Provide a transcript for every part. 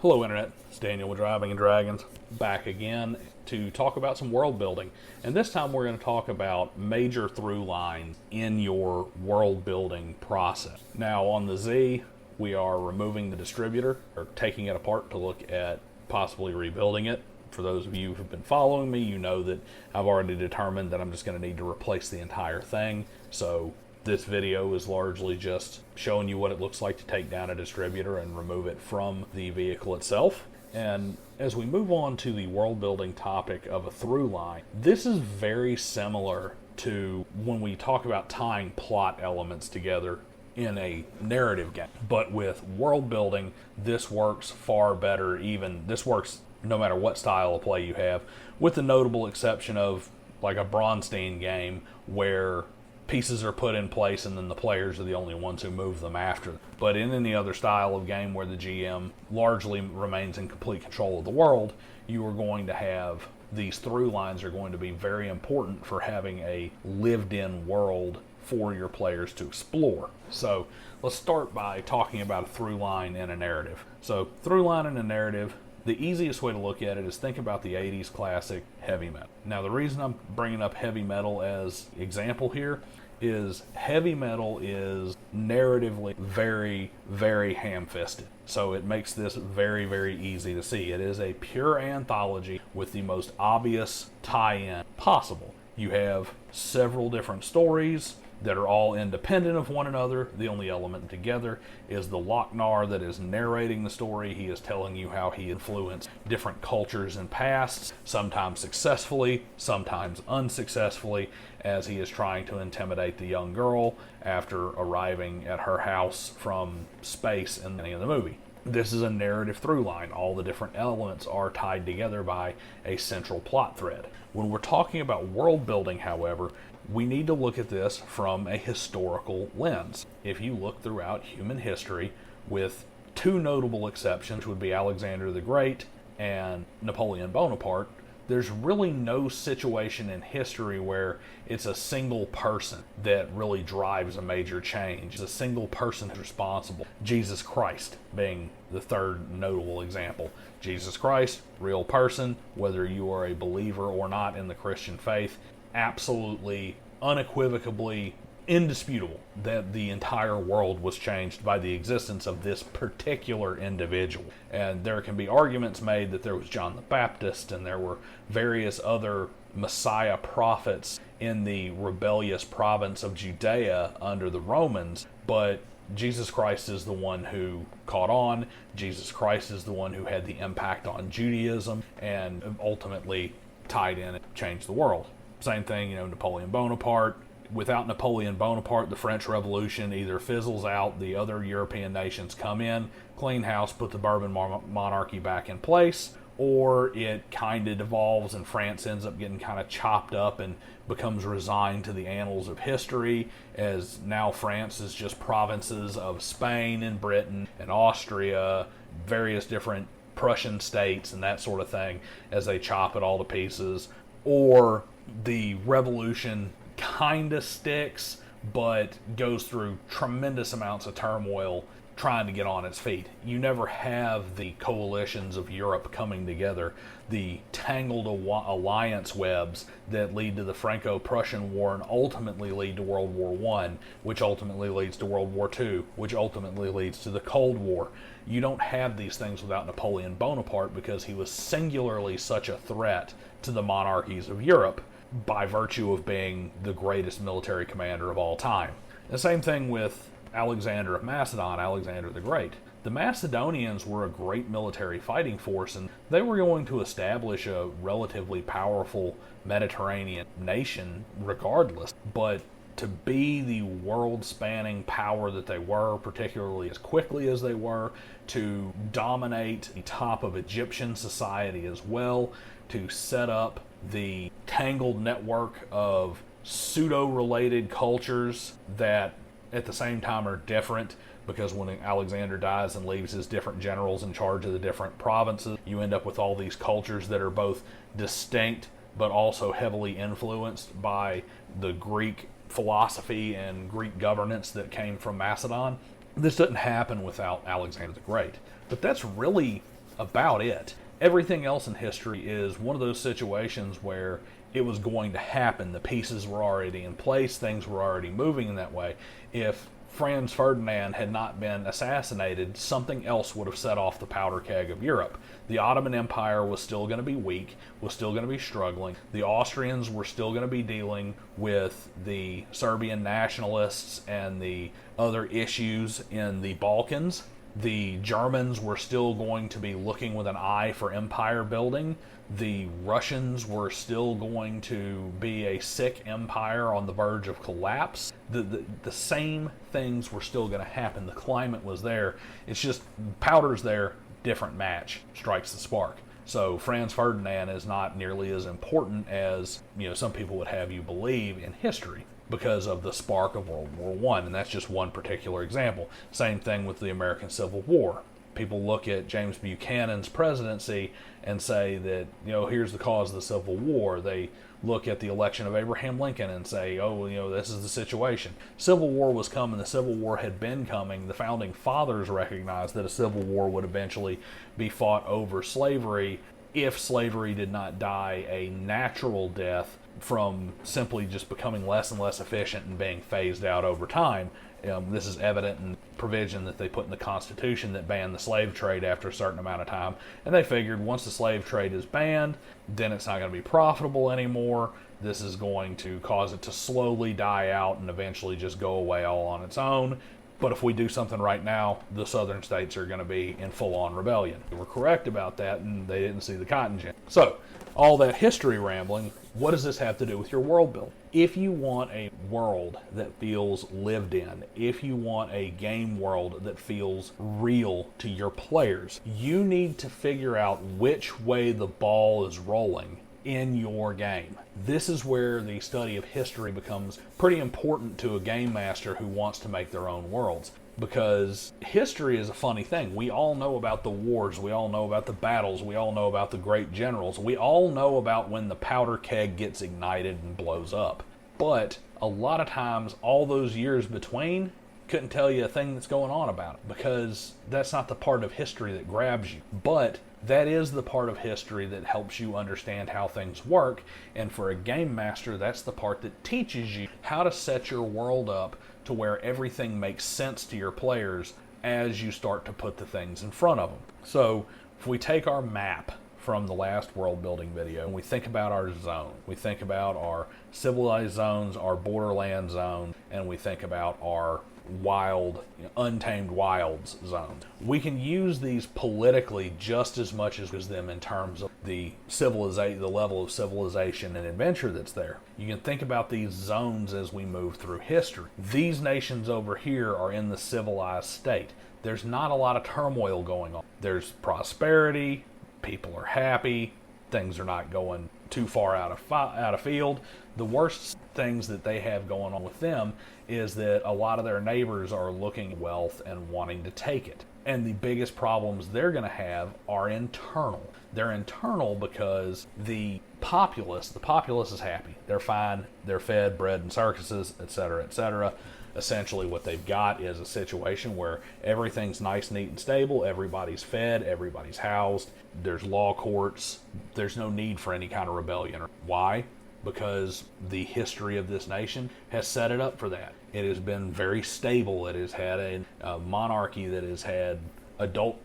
Hello Internet, it's Daniel with Driving and Dragons, back again to talk about some world building. And this time we're going to talk about major through lines in your world building process. Now on the Z, we are removing the distributor, or taking it apart to look at possibly rebuilding it. For those of you who have been following me, you know that I've already determined that I'm just going to need to replace the entire thing. So this video is largely just showing you what it looks like to take down a distributor and remove it from the vehicle itself. And as we move on to the world building topic of a through line, this is very similar to when we talk about tying plot elements together in a narrative game. But with world building, this works far better. This works no matter what style of play you have, with the notable exception of like a Bronstein game where pieces are put in place and then the players are the only ones who move them after. But in any other style of game where the GM largely remains in complete control of the world, you are going to have these through lines are going to be very important for having a lived-in world for your players to explore. So let's start by talking about a through line in a narrative. So through line in a narrative, the easiest way to look at it is think about the 80s classic heavy metal. Now the reason I'm bringing up heavy metal as example here is heavy metal is narratively very, very ham-fisted. So it makes this very, very easy to see. It is a pure anthology with the most obvious tie-in possible. You have several different stories that are all independent of one another. The only element together is the Lochnar that is narrating the story. He is telling you how he influenced different cultures and pasts, sometimes successfully, sometimes unsuccessfully, as he is trying to intimidate the young girl after arriving at her house from space in the movie. This is a narrative through line. All the different elements are tied together by a central plot thread. When we're talking about world building, however, we need to look at this from a historical lens. If you look throughout human history, with two notable exceptions, which would be Alexander the Great and Napoleon Bonaparte, there's really no situation in history where it's a single person that really drives a major change. It's a single person who's responsible. Jesus Christ being the third notable example. Jesus Christ, real person, whether you are a believer or not in the Christian faith, absolutely, unequivocally, indisputable that the entire world was changed by the existence of this particular individual. And there can be arguments made that there was John the Baptist and there were various other Messiah prophets in the rebellious province of Judea under the Romans, but Jesus Christ is the one who caught on. Jesus Christ is the one who had the impact on Judaism and ultimately tied in and changed the world. Same thing, Napoleon Bonaparte. Without Napoleon Bonaparte, the French Revolution either fizzles out, the other European nations come in, clean house, put the Bourbon monarchy back in place, or it kind of devolves and France ends up getting kind of chopped up and becomes resigned to the annals of history, as now France is just provinces of Spain and Britain and Austria, various different Prussian states and that sort of thing, as they chop it all to pieces. Or the revolution kind of sticks, but goes through tremendous amounts of turmoil trying to get on its feet. You never have the coalitions of Europe coming together, the tangled alliance webs that lead to the Franco-Prussian War and ultimately lead to World War I, which ultimately leads to World War II, which ultimately leads to the Cold War. You don't have these things without Napoleon Bonaparte because he was singularly such a threat to the monarchies of Europe by virtue of being the greatest military commander of all time. The same thing with Alexander of Macedon, Alexander the Great. The Macedonians were a great military fighting force, and they were going to establish a relatively powerful Mediterranean nation regardless. But to be the world-spanning power that they were, particularly as quickly as they were, to dominate the top of Egyptian society as well, to set up the tangled network of pseudo-related cultures that at the same time are different, because when Alexander dies and leaves his different generals in charge of the different provinces, you end up with all these cultures that are both distinct but also heavily influenced by the Greek philosophy and Greek governance that came from Macedon. This doesn't happen without Alexander the Great. But that's really about it. Everything else in history is one of those situations where it was going to happen. The pieces were already in place, things were already moving in that way. If Franz Ferdinand had not been assassinated, something else would have set off the powder keg of Europe. The Ottoman Empire was still going to be weak, was still going to be struggling. The Austrians were still going to be dealing with the Serbian nationalists and the other issues in the Balkans. The Germans were still going to be looking with an eye for empire building. The Russians were still going to be a sick empire on the verge of collapse. The same things were still going to happen. The climate was there. It's just powder's there, different match strikes the spark. So Franz Ferdinand is not nearly as important as some people would have you believe in history, because of the spark of World War I, and that's just one particular example. Same thing with the American Civil War. People look at James Buchanan's presidency and say that, here's the cause of the Civil War. They look at the election of Abraham Lincoln and say, this is the situation. Civil War was coming. The Civil War had been coming. The Founding Fathers recognized that a Civil War would eventually be fought over slavery if slavery did not die a natural death from simply just becoming less and less efficient and being phased out over time. This is evident in provision that they put in the Constitution that banned the slave trade after a certain amount of time. And they figured once the slave trade is banned, then it's not going to be profitable anymore. This is going to cause it to slowly die out and eventually just go away all on its own. But if we do something right now, the southern states are going to be in full-on rebellion. They were correct about that, and they didn't see the cotton gin. So, all that history rambling, what does this have to do with your world building? If you want a world that feels lived in, if you want a game world that feels real to your players, you need to figure out which way the ball is rolling in your game. This is where the study of history becomes pretty important to a game master who wants to make their own worlds. Because history is a funny thing. We all know about the wars, we all know about the battles, we all know about the great generals, we all know about when the powder keg gets ignited and blows up. But a lot of times, all those years between, couldn't tell you a thing that's going on about it, because that's not the part of history that grabs you. But that is the part of history that helps you understand how things work, and for a game master, that's the part that teaches you how to set your world up to where everything makes sense to your players as you start to put the things in front of them. So if we take our map from the last world building video and we think about our zone, we think about our civilized zones, our borderland zone, and we think about our wild, untamed wilds zones. We can use these politically just as much as them in terms of the level of civilization and adventure that's there. You can think about these zones as we move through history. These nations over here are in the civilized state. There's not a lot of turmoil going on. There's prosperity, people are happy, things are not going too far out of field. The worst things that they have going on with them is that a lot of their neighbors are looking at wealth and wanting to take it. And the biggest problems they're going to have are internal. They're internal because the populace is happy. They're fine, they're fed, bred in circuses, etc., etc. Essentially what they've got is a situation where everything's nice, neat, and stable, everybody's fed, everybody's housed, there's law courts, there's no need for any kind of rebellion. Why? Because the history of this nation has set it up for that. It has been very stable. It has had a monarchy that has had adult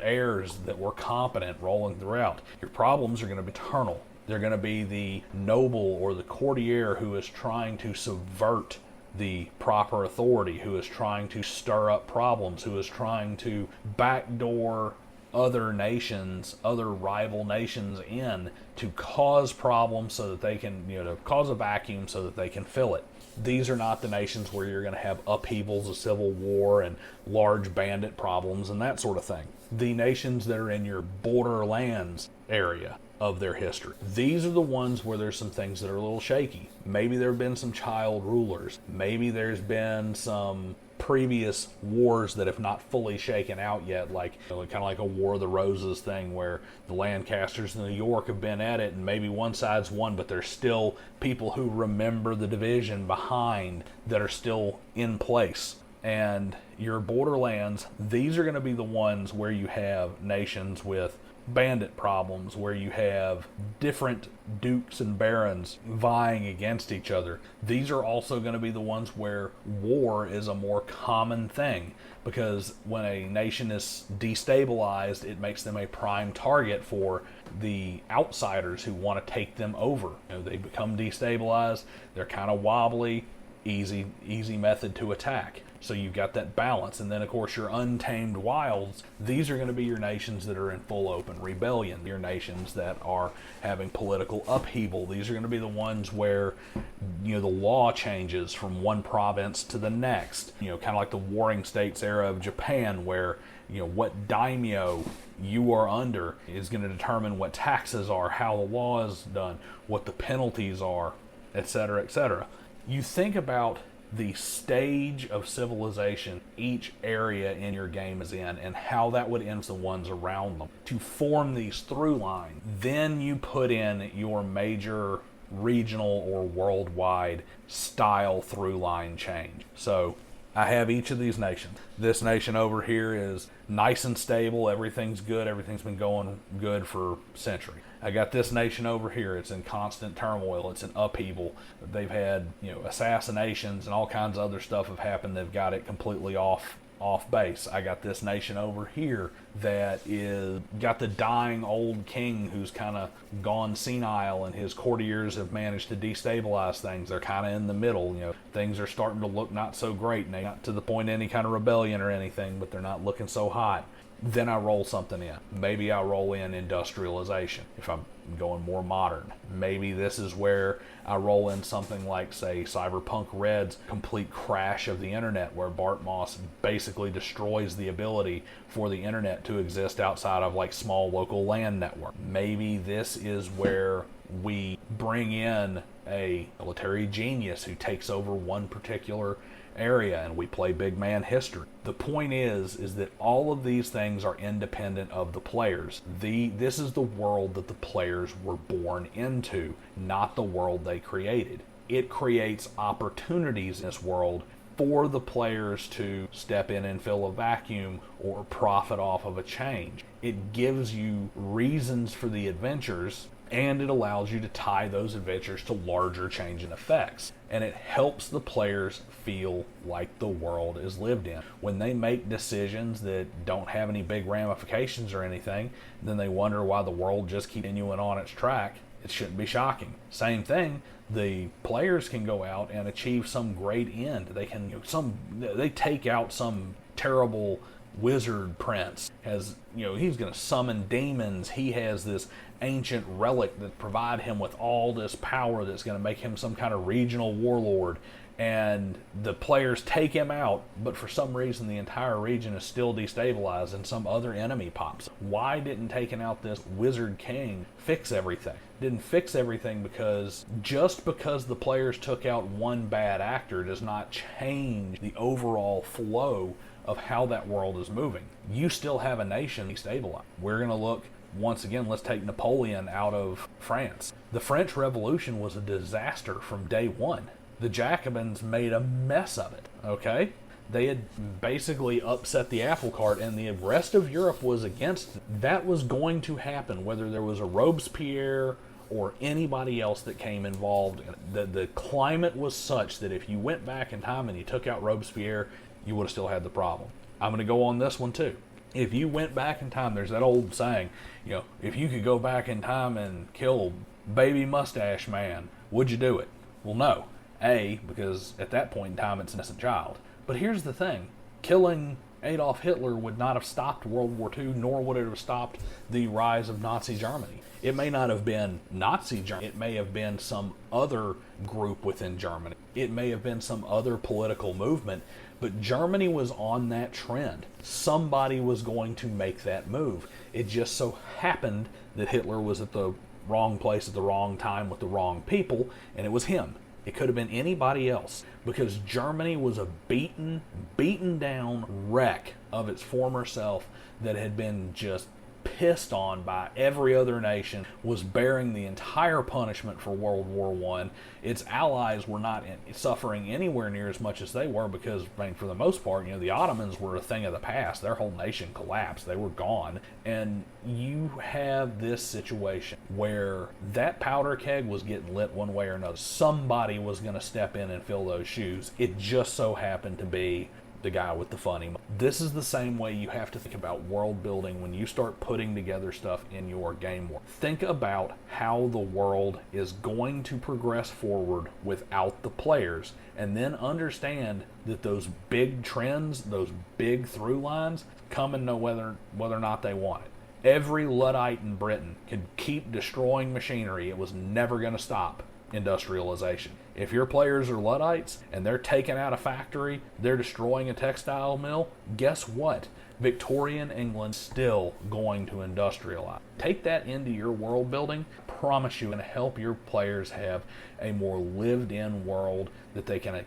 heirs that were competent rolling throughout. Your problems are going to be internal. They're going to be the noble or the courtier who is trying to subvert the proper authority, who is trying to stir up problems, who is trying to backdoor other nations, other rival nations in to cause problems so that they can, to cause a vacuum so that they can fill it. These are not the nations where you're going to have upheavals, a civil war, and large bandit problems and that sort of thing. The nations that are in your borderlands area of their history. These are the ones where there's some things that are a little shaky. Maybe there have been some child rulers. Maybe there's been some previous wars that have not fully shaken out yet, like kind of like a War of the Roses thing where the Lancasters and the York have been at it and maybe one side's won, but there's still people who remember the division behind that are still in place. And your borderlands, these are going to be the ones where you have nations with bandit problems, where you have different dukes and barons vying against each other. These are also going to be the ones where war is a more common thing, because when a nation is destabilized, it makes them a prime target for the outsiders who want to take them over. They become destabilized, they're kind of wobbly, easy method to attack. So you've got that balance. And then, of course, your untamed wilds, these are going to be your nations that are in full open rebellion, your nations that are having political upheaval. These are going to be the ones where, the law changes from one province to the next, kind of like the Warring States era of Japan, where, what daimyo you are under is going to determine what taxes are, how the law is done, what the penalties are, etc., etc. You think about the stage of civilization each area in your game is in, and how that would influence the ones around them to form these through lines. Then you put in your major regional or worldwide style through line change. So I have each of these nations. This nation over here is nice and stable, everything's good, everything's been going good for centuries. I got this nation over here, it's in constant turmoil, it's in upheaval. They've had, assassinations and all kinds of other stuff have happened that have got it completely off base. I got this nation over here that is got the dying old king who's kind of gone senile, and his courtiers have managed to destabilize things. They're kind of in the middle. Things are starting to look not so great, and not to the point of any kind of rebellion or anything, but they're not looking so hot. Then I roll something in. Maybe I roll in industrialization if I'm going more modern. Maybe this is where I roll in something like, say, Cyberpunk Red's complete crash of the internet, where Bart Moss basically destroys the ability for the internet to exist outside of like small local LAN network. Maybe this is where we bring in a military genius who takes over one particular area and we play big man history. The point is that all of these things are independent of the players. This is the world that the players were born into, not the world they created. It creates opportunities in this world for the players to step in and fill a vacuum or profit off of a change. It gives you reasons for the adventures, and it allows you to tie those adventures to larger change and effects. And it helps the players feel like the world is lived in. When they make decisions that don't have any big ramifications or anything, then they wonder why the world just keeps continuing on its track. It shouldn't be shocking. Same thing, the players can go out and achieve some great end. They can, they take out some terrible wizard prince. He's going to summon demons. He has this ancient relic that provide him with all this power that's going to make him some kind of regional warlord, and the players take him out, but for some reason the entire region is still destabilized and some other enemy pops up. Why didn't taking out this wizard king fix everything? Didn't fix everything because just because the players took out one bad actor does not change the overall flow of how that world is moving. You still have a nation destabilized. We're going to look, once again, let's take Napoleon out of France. The French Revolution was a disaster from day one. The Jacobins made a mess of it, okay? They had basically upset the apple cart, and the rest of Europe was against it. That was going to happen, whether there was a Robespierre or anybody else that came involved. The climate was such that if you went back in time and you took out Robespierre, you would have still had the problem. I'm going to go on this one too. If you went back in time, there's that old saying, if you could go back in time and kill baby mustache man, would you do it? Well, no. Because at that point in time, it's an innocent child. But here's the thing. Killing Adolf Hitler would not have stopped World War II, nor would it have stopped the rise of Nazi Germany. It may not have been Nazi Germany. It may have been some other group within Germany. It may have been some other political movement. But Germany was on that trend. Somebody was going to make that move. It just so happened that Hitler was at the wrong place at the wrong time with the wrong people, and it was him. It could have been anybody else, because Germany was a beaten down wreck of its former self that had been just pissed on by every other nation, was bearing the entire punishment for World War I. Its allies were not suffering anywhere near as much as they were because, I mean, for the most part, the Ottomans were a thing of the past. Their whole nation collapsed. They were gone. And you have this situation where that powder keg was getting lit one way or another. Somebody was going to step in and fill those shoes. It just so happened to be the guy with the funny. This is the same way you have to think about world building when you start putting together stuff in your game world. Think about how the world is going to progress forward without the players, and then understand that those big trends, those big through lines, come and know whether or not they want it. Every Luddite in Britain could keep destroying machinery. It was never going to stop industrialization. If your players are Luddites and they're taking out a factory, they're destroying a textile mill, guess what? Victorian England's still going to industrialize. Take that into your world building. I promise you, it's going to help your players have a more lived-in world that they can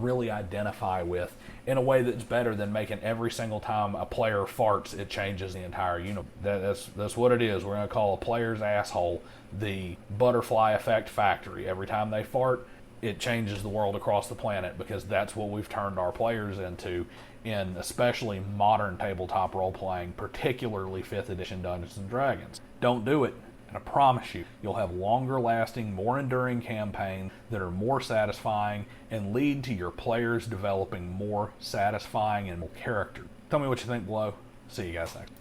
really identify with in a way that's better than making every single time a player farts, it changes the entire universe. That's what it is. We're going to call a player's asshole the butterfly effect factory. Every time they fart, it changes the world across the planet, because that's what we've turned our players into in especially modern tabletop role-playing, particularly 5th edition Dungeons & Dragons. Don't do it. And I promise you, you'll have longer lasting, more enduring campaigns that are more satisfying and lead to your players developing more satisfying and more character. Tell me what you think below. See you guys next.